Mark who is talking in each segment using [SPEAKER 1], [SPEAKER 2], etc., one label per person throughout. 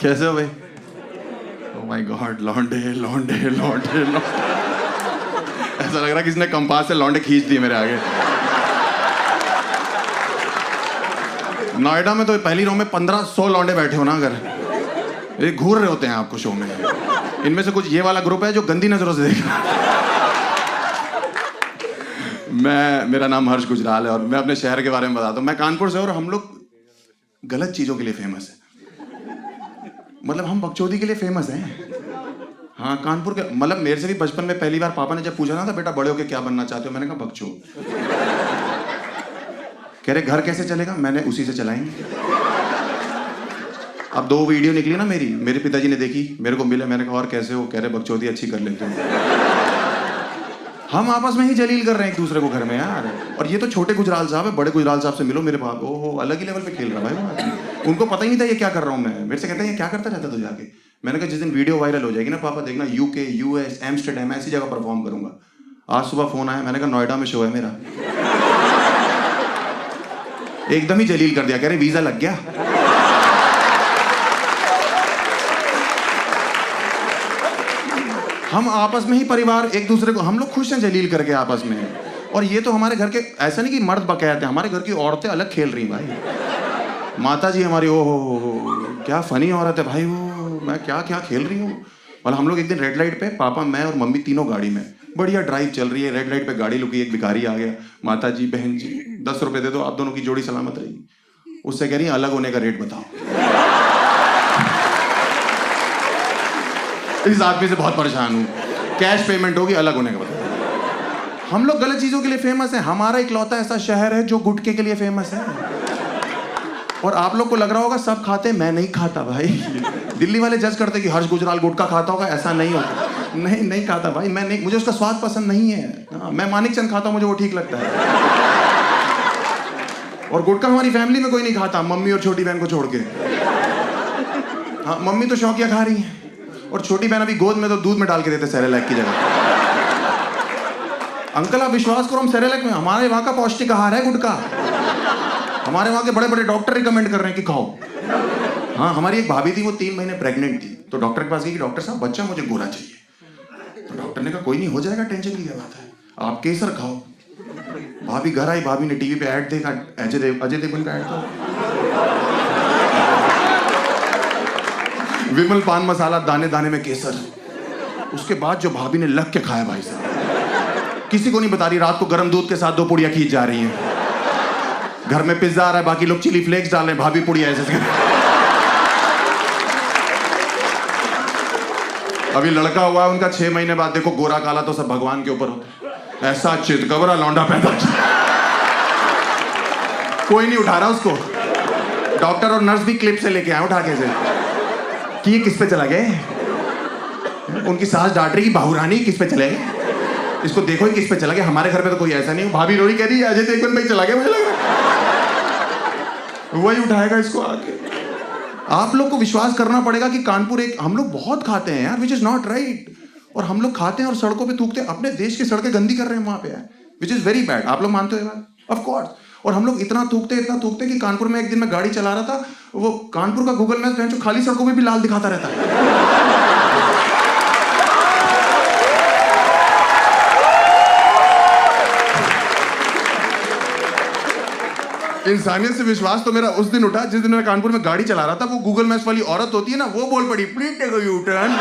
[SPEAKER 1] कैसे हो भाई? ओह माय गॉड, लौंडे लौंडे लौंडे लौंडे। ऐसा लग रहा है किसने कंपास से लौंडे खींच दिए मेरे आगे। नोएडा में तो पहली रो में 1500 लौंडे बैठे हो ना, अगर ये घूर रहे होते हैं आपको शो में। इनमें से कुछ ये वाला ग्रुप है जो गंदी नजरों से देख रहा है। मेरा नाम हर्ष गुजराल है और मैं अपने शहर के बारे में बताता हूँ। मैं कानपुर से और हम लोग गलत चीजों के लिए फेमस है। मतलब हम बकचोदी के लिए फेमस हैं। हाँ, कानपुर के मतलब मेरे से भी बचपन में पहली बार पापा ने जब पूछा ना था, बेटा बड़े होके क्या बनना चाहते हो, मैंने कहा बकचोद। कह रहे घर कैसे चलेगा, मैंने उसी से चलाएंगे। अब 2 वीडियो निकली ना मेरे पिताजी ने देखी, मेरे को मिले, मैंने कहा और कैसे हो, कह रहे बकचोदी अच्छी कर लेते हो। हम आपस में ही जलील कर रहे हैं एक दूसरे को घर में यार। और ये तो छोटे गुजराल साहब है, बड़े गुजराल साहब से मिलो मेरे पास, ओहो अलग ही लेवल पे खेल रहा भाई। उनको पता ही नहीं था ये क्या कर रहा हूँ मैं। मेरे से कहते हैं ये क्या करता रहता तो जाके। मैंने कहा जिस दिन वीडियो वायरल हो जाएगी ना पापा, देखना यूके, यूएस, एम्स्टर्डम ऐसी जगह परफॉर्म करूंगा। आज सुबह फोन आया, मैंने कहा नोएडा में शो है मेरा। एकदम ही जलील कर दिया, कह रहे वीजा लग गया। हम आपस में ही परिवार एक दूसरे को, हम लोग खुश हैं जलील करके आपस में। और ये तो हमारे घर के, ऐसा नहीं कि मर्द बकायत है, हमारे घर की औरतें अलग खेल रही भाई। माता जी हमारी, ओ हो क्या फनी औरत है भाई वो, मैं क्या क्या खेल रही हूँ। और हम लोग एक दिन रेड लाइट पे, पापा मैं और मम्मी तीनों गाड़ी में, बढ़िया ड्राइव चल रही है, रेड लाइट पे गाड़ी लुकी, एक भिखारी आ गया, माता जी बहन जी 10 रुपए दे दो, आप दोनों की जोड़ी सलामत रहेगी। उससे कह रही है अलग होने का रेट बताओ। इस आदमी से बहुत परेशान हूँ, कैश पेमेंट होगी, अलग होने का बताओ। हम लोग गलत चीजों के लिए फेमस हैं। हमारा इकलौता ऐसा शहर है जो गुटखे के लिए फेमस है। और आप लोग को लग रहा होगा सब खाते, मैं नहीं खाता भाई। दिल्ली वाले जज करते कि हर्ष गुजराल गुटखा खाता होगा, ऐसा नहीं होता। नहीं खाता भाई, मैं नहीं, मुझे उसका स्वाद पसंद नहीं है। हाँ, मैं मानिक चंद खाता हूँ, मुझे वो ठीक लगता है। और गुटखा हमारी फैमिली में कोई नहीं खाता, मम्मी और छोटी बहन को छोड़ के। हाँ, मम्मी तो शौकिया खा रही है और छोटी बहन अभी गोद में तो दूध में डाल के देते सेरेलैक की जगह। अंकल आप विश्वास करो, हम सेरेलैक में, हमारे वहां का पौष्टिक आहार है गुटखा। हमारे वहां के बड़े बड़े डॉक्टर रिकमेंड कर रहे हैं कि खाओ। हाँ, हमारी एक भाभी थी, वो 3 महीने प्रेग्नेंट थी, तो डॉक्टर के पास गई कि डॉक्टर साहब बच्चा मुझे गोरा चाहिए। तो डॉक्टर ने कहा कोई नहीं, हो जाएगा, टेंशन की क्या बात है, आप केसर खाओ। भाभी घर आई, भाभी ने टीवी पे ऐड देखा, अजय देवगन का ऐड था, विमल पान मसाला दाने दाने में केसर। उसके बाद जो भाभी ने लग के खाया भाई साहब, किसी को नहीं बता रही, रात को गर्म दूध के साथ 2 पुड़िया खींच जा रही हैं। घर में पिज्जा आ रहा है, बाकी लोग चिली फ्लेक्स डाल रहे हैं, भाभी पुड़िया ऐसे। अभी लड़का हुआ है उनका 6 महीने बाद, देखो गोरा काला तो सब भगवान के ऊपर होता है। ऐसा चितकबरा लौंडा पैदा किया, कोई नहीं उठा रहा उसको। डॉक्टर और नर्स भी क्लिप से लेके आए उठा के से कि ये किस पे चला गया। उनकी सास डांट रही, बाहुरानी किस पे चले गए, इसको देखो ही किस पे चला गया। हमारे घर पे तो कोई ऐसा नहीं। भाभी रोरी कह रही है अजय देवगन पे चला गया, मुझे लग रहा है वही उठाएगा इसको आके। आप लोग को विश्वास करना पड़ेगा कि कानपुर एक, हम लोग बहुत खाते हैं यार, विच इज नॉट राइट। और हम लोग खाते हैं और सड़कों पे थूकते हैं, अपने देश की सड़कें गंदी कर रहे हैं वहां पे यार, विच इज वेरी बैड। आप लोग मानते हो बात? Of course. और हम लोग इतना थूकते कि कानपुर में एक दिन मैं गाड़ी चला रहा था, वो कानपुर का गूगल मैप जो खाली सड़कों में भी लाल दिखाता रहता है। इंसानियत से विश्वास तो मेरा उस दिन उठा जिस दिन मैं कानपुर में गाड़ी चला रहा था। वो गूगल मैप्स वाली औरत होती है ना, वो बोल पड़ी please take a U turn.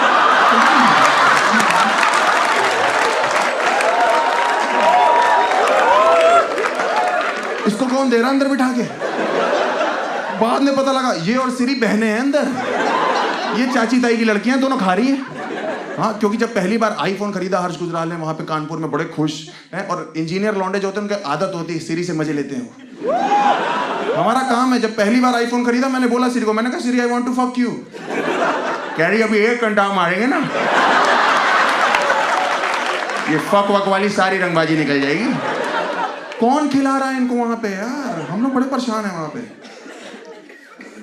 [SPEAKER 1] इसको कौन दे रहा अंदर बिठा के? बाद में पता लगा ये और सिरी बहनें हैं अंदर, ये चाची ताई की लड़कियां दोनों खा रही हैं। हाँ, क्योंकि जब पहली बार आईफोन खरीदा हर्ष गुजराल ने, वहां पे कानपुर में बड़े खुश हैं। और इंजीनियर लौंडे जो होते हैं उनकी आदत होती है सिरी से मजे लेते हैं। हमारा काम है, जब पहली बार आईफोन खरीदा मैंने बोला सिरी को, मैंने कहा Siri I want to fuck you. कह रही अभी 1 घंटा मारेंगे ना, ये फक वक वाली सारी रंगबाजी निकल जाएगी। कौन खिला रहा है इनको वहां पे यार? हम लोग बड़े परेशान हैं वहां पे।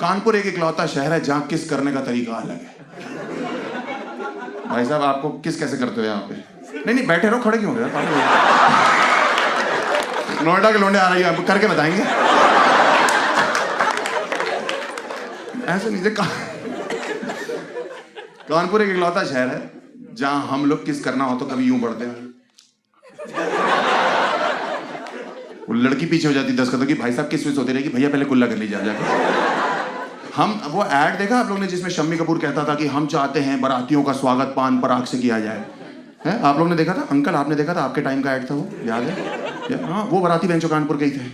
[SPEAKER 1] कानपुर एक इकलौता शहर है जहां किस करने का तरीका अलग है। भाई साहब आपको किस कैसे करते हो यहाँ पे? नहीं बैठे रहो, खड़े क्यों हो रहे हो? नोएडा के लौंडे आ रही है, आप करके बताएंगे। ऐसे नहीं कानपुर एक इकलौता शहर है जहां हम लोग किस करना हो तो कभी यूं पढ़ते हैं, वो लड़की पीछे हो जाती 10 कदम की, भाई साहब किस विस होती रहेगी, भैया पहले कुल्ला कर लीजिए जाकर। हम वो ऐड देखा आप लोग ने जिसमें शम्मी कपूर कहता था कि हम चाहते हैं बारातियों का स्वागत पान पराग से किया जाए, है आप लोग ने देखा था? अंकल आपने देखा था? आपके टाइम का ऐड था वो, याद है? हाँ, वो बाराती बेंचो कानपुर के ही थे।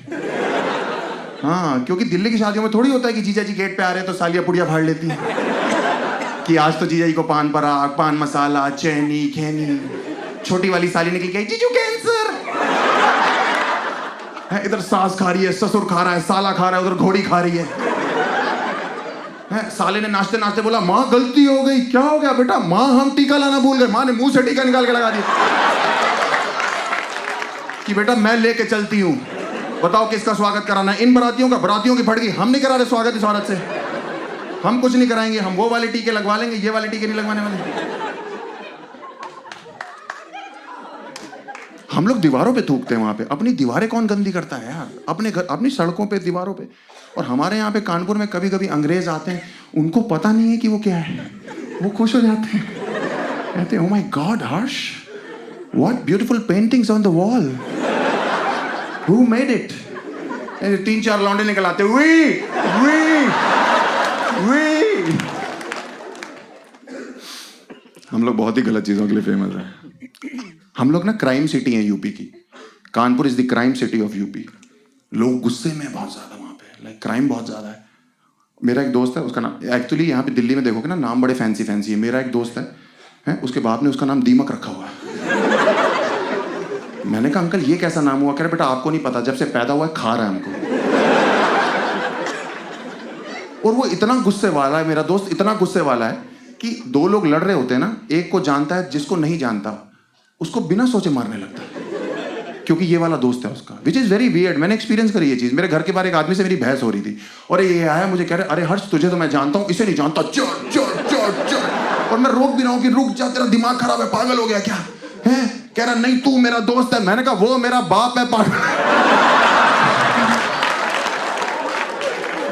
[SPEAKER 1] हाँ, क्योंकि दिल्ली की शादियों में थोड़ी होता है कि जीजा जी गेट पे आ रहे हैं तो सालियां पुड़िया फाड़ लेती है कि आज तो जीजा जी को पान पराग, पान मसाला, चैनी खैनी। छोटी वाली साली निकल के जीजू कैंसर है, इधर सास खा रही है, ससुर खा रहा है, साला खा रहा है, उधर घोड़ी खा रही है। साले ने नाचते नाचते बोला माँ गलती हो गई। क्या हो गया बेटा? माँ हम टीका लाना भूल गए। माँ ने मुंह से टीका निकाल के लगा दिया कि बेटा मैं लेके चलती हूँ, बताओ किसका स्वागत कराना है? इन बरातियों का। बरातियों की फट गई, हम नहीं करा रहे स्वागत इस औरत से, हम कुछ नहीं कराएंगे, हम वो वाले टीके लगवा लेंगे, ये वाले टीके नहीं लगवाने वाले। हम लोग दीवारों पे थूकते हैं वहां पे। अपनी दीवारें कौन गंदी करता है यार? अपने घर, अपनी सड़कों पे, दीवारों पे। और हमारे यहाँ पे कानपुर में कभी कभी अंग्रेज आते हैं, उनको पता नहीं है कि वो क्या है, वो खुश हो जाते हैं, कहते हैं oh my God Harsh, what beautiful paintings on the wall, who made it? 3-4 लौंडे निकल आते, हम लोग बहुत ही गलत चीजों के लिए फेमस है। हम लोग ना क्राइम सिटी है यूपी की। Kanpur is the crime city of UP. लोग गुस्से में बहुत ज्यादा वहां पे, लाइक क्राइम बहुत ज्यादा है। मेरा एक दोस्त है, उसका नाम एक्चुअली यहाँ पे दिल्ली में देखोगे ना नाम बड़े फैंसी फैंसी है। मेरा एक दोस्त है, उसके बाप ने उसका नाम दीमक रखा हुआ है। मैंने कहा अंकल ये कैसा नाम हुआ? कह रहे बेटा आपको नहीं पता, जब से पैदा हुआ है खा रहा है हमको। और वो इतना गुस्से वाला है, मेरा दोस्त इतना गुस्से वाला है कि 2 लोग लड़ रहे होते हैं ना, एक को जानता है, जिसको नहीं जानता उसको बिना सोचे मारने लगता है, क्योंकि ये वाला दोस्त है उसका, विच इज वेरी वियर्ड। मैंने एक्सपीरियंस करी ये चीज। मेरे घर के बाहर एक आदमी से मेरी बहस हो रही थी और ये आया मुझे कह रहे अरे हर्ष तुझे तो मैं जानता हूं, इसे नहीं जानता, चोर चोर चोर चोर। और मैं रोक भी रहा हूं कि रुक जा, तेरा दिमाग खराब है, पागल हो गया क्या है? कह रहा नहीं तू मेरा दोस्त है। मैंने कहा वो मेरा बाप है, पागल।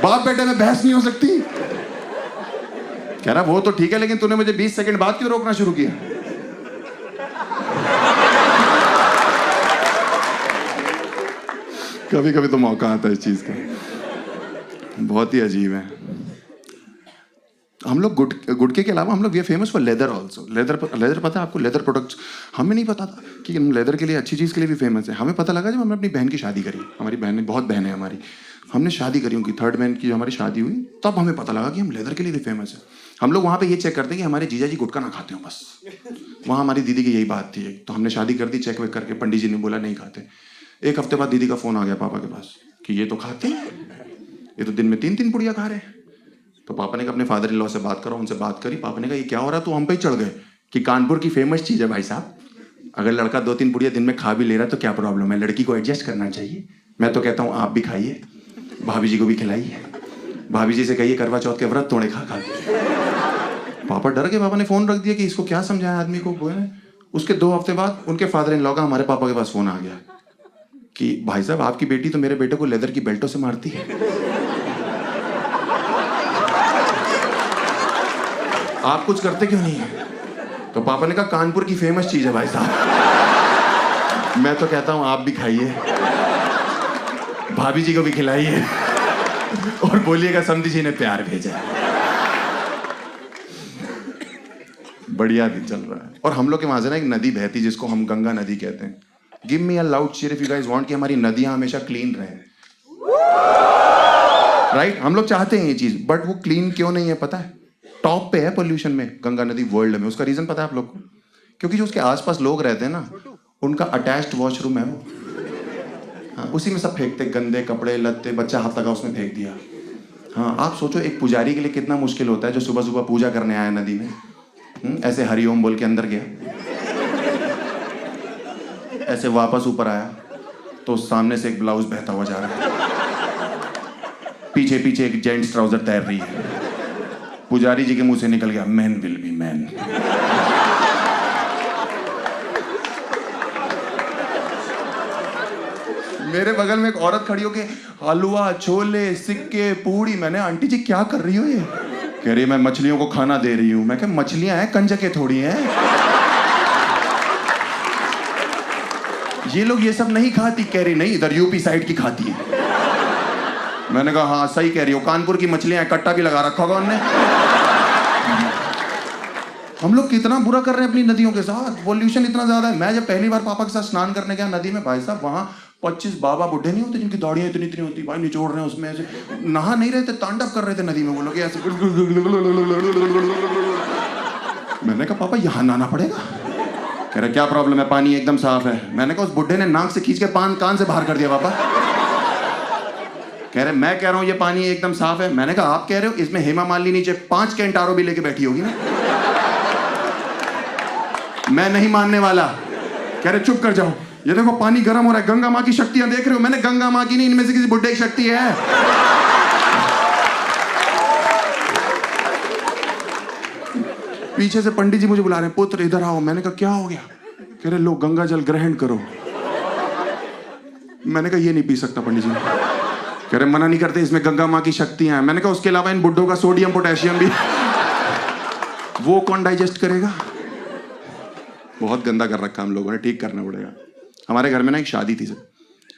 [SPEAKER 1] बाप बेटे में बहस नहीं हो सकती। कह रहा वो तो ठीक है, लेकिन तूने मुझे 20 सेकंड बाद क्यों रोकना शुरू किया? कभी कभी तो मौका आता है इस चीज का, बहुत ही अजीब है। हम लोग गुटके के अलावा हम लोग we are famous for leather also. Leather पता है आपको? लेदर प्रोडक्ट्स हमें नहीं पता था कि हम लेदर के लिए अच्छी चीज़ के लिए भी फेमस है। हमें पता लगा जब हमने अपनी बहन की शादी करी। हमारी बहन, बहुत बहन है हमारी, हमने शादी करी उनकी, 3rd बहन की जो हमारी शादी हुई, तब हमें पता लगा कि हम लेदर के लिए भी फेमस है। हम लोग वहाँ पे ये चेक करते हैं कि हमारे जीजा जी गुटखा ना खाते हो बस। वहाँ हमारी दीदी की यही बात थी, तो हमने शादी कर दी, चेक वेक करके पंडित जी ने बोला नहीं खाते। 1 हफ्ते बाद दीदी का फोन आ गया पापा के पास कि ये तो खाते हैं, ये तो दिन में 3-3 पुड़िया खा रहे हैं। तो पापा ने कहा अपने फादर इन लॉ से बात करो, उनसे बात करी। पापा ने कहा ये क्या हो रहा है? तो हम पे ही चढ़ गए कि कानपुर की फेमस चीज़ है भाई साहब, अगर लड़का 2-3 पुड़िया दिन में खा भी ले रहा है तो क्या प्रॉब्लम है? लड़की को एडजस्ट करना चाहिए। मैं तो कहता हूँ आप भी खाइए, भाभी जी को भी खिलाइए, भाभी जी से कहिए करवा चौथ के व्रत तोड़े खा खा। पापा डर गए, पापा ने फोन रख दिया कि इसको क्या समझाया आदमी को। उसके 2 हफ्ते बाद उनके फादर इन लॉ का हमारे पापा के पास फोन आ गया कि भाई साहब आपकी बेटी तो मेरे बेटे को लेदर की बेल्टों से मारती है, आप कुछ करते क्यों नहीं है? तो पापा ने कहा कानपुर की फेमस चीज है भाई साहब। मैं तो कहता हूं आप भी खाइए, भाभी जी को भी खिलाइए और बोलिएगा समधी जी ने प्यार भेजा। बढ़िया दिन चल रहा है। और हम लोग के वहां से ना एक नदी बहती जिसको हम गंगा नदी कहते हैं। Give me a loud cheer if you guys want कि हमारी नदियां हमेशा क्लीन रहे। राइट? हम लोग चाहते हैं ये चीज, बट वो क्लीन क्यों नहीं है पता है? टॉप पे है पोल्यूशन में गंगा नदी वर्ल्ड में। उसका रीजन पता है आप लोग को? क्योंकि जो उसके आसपास लोग रहते हैं ना, उनका अटैच्ड वॉशरूम है वो। हाँ, उसी में सब फेंकते, गंदे कपड़े लत्ते, बच्चा हाथ लगा उसमें फेंक दिया। हाँ, आप सोचो एक पुजारी के लिए कितना मुश्किल होता है जो सुबह सुबह पूजा करने आया नदी में, ऐसे हरिओम बोल के अंदर गया, ऐसे वापस ऊपर आया तो सामने से एक ब्लाउज बहता हुआ जा रहा है, पीछे पीछे एक जेंट्स ट्राउजर तैर रही है। पुजारी जी के मुंह से निकल गया मैन विल बी मैन। मेरे बगल में एक औरत खड़ी होके हलवा छोले सिक्के पूड़ी। मैंने आंटी जी क्या कर रही हो ये? कह रही मैं मछलियों को खाना दे रही हूं। मैं कहा मछलियां हैं, कंजके थोड़ी हैं। ये लोग ये सब नहीं खाती। कह रही नहीं, इधर यूपी साइड की खाती है। मैंने कहा हाँ सही कह रही हो, कानपुर की मछलियां, कट्टा भी लगा रखा होगा उनने। हम लोग कितना बुरा कर रहे हैं अपनी नदियों के साथ। पॉल्यूशन इतना ज्यादा है। मैं जब पहली बार पापा के साथ स्नान करने गया नदी में, भाई साहब वहां 25 बाबा बुढ़े नहीं होते जिनकी दाढ़ियां इतनी इतनी होती, भाई निचोड़ रहे हैं उसमें ऐसे, नहा नहीं रहे थे, तांडव कर रहे थे नदी में वो लोग ऐसे। मैंने कहा पापा यहाँ नहाना पड़ेगा? कह रहे क्या प्रॉब्लम है, पानी एकदम साफ है। मैंने कहा उस बुढ़े ने नाक से खींच के कान से बाहर कर दिया पापा। कह रहे मैं कह रहा हूँ ये पानी एकदम साफ है। मैंने कहा आप कह रहे हो, इसमें हेमा मालिनी नीचे 5 कैंटारो भी लेके बैठी होगी ना। मैं नहीं मानने वाला। कह रहे चुप कर जाओ, ये देखो पानी गर्म हो रहा है, गंगा माँ की शक्तियां देख रहे हो? मैंने गंगा माँ की नहीं, इनमें से किसी बुड्ढे की शक्ति है। पीछे से पंडित जी मुझे बुला रहे हैं, पुत्र इधर आओ। मैंने कहा क्या हो गया? कह रहे लो गंगा जल ग्रहण करो। मैंने कहा ये नहीं पी सकता पंडित जी। कह रहे मना नहीं करते, इसमें गंगा माँ की शक्तियां हैं। मैंने कहा उसके अलावा इन बुड्ढों का सोडियम पोटेशियम भी वो कौन डाइजेस्ट करेगा? बहुत गंदा कर रखा हम लोगों ने, ठीक करना पड़ेगा। हमारे घर में ना एक शादी थी सर,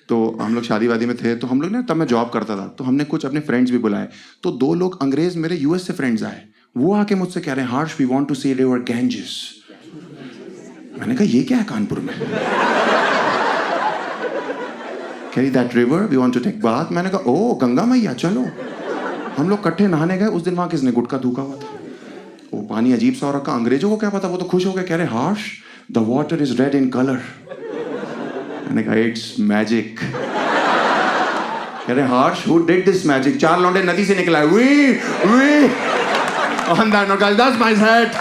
[SPEAKER 1] तो हम लोग शादी वादी में थे, तो हम लोग ना, तब मैं जॉब करता था, तो हमने कुछ अपने फ्रेंड्स भी बुलाए। तो 2 लोग अंग्रेज मेरे यूएस से फ्रेंड्स आए। वो आके मुझसे कह रहे हैं Harsh we want to see river Ganges. मैंने कहा ये क्या है कानपुर में? कह रही that river we want to take bath. मैंने कहा ओ गंगा मैया चलो। हम लोग इकट्ठे नहाने गए। उस दिन वहां किसने गुटखा थूका हुआ था, वो पानी अजीब सा हो रखा। अंग्रेजों को क्या पता, वो तो खुश हो गए। कह रहे Harsh the water is red in colour. मैंने कहा इट्स मैजिक। कह रहे Harsh who did this magic? 4 लौंडे नदी से निकला है। We on that note guys, that's my set.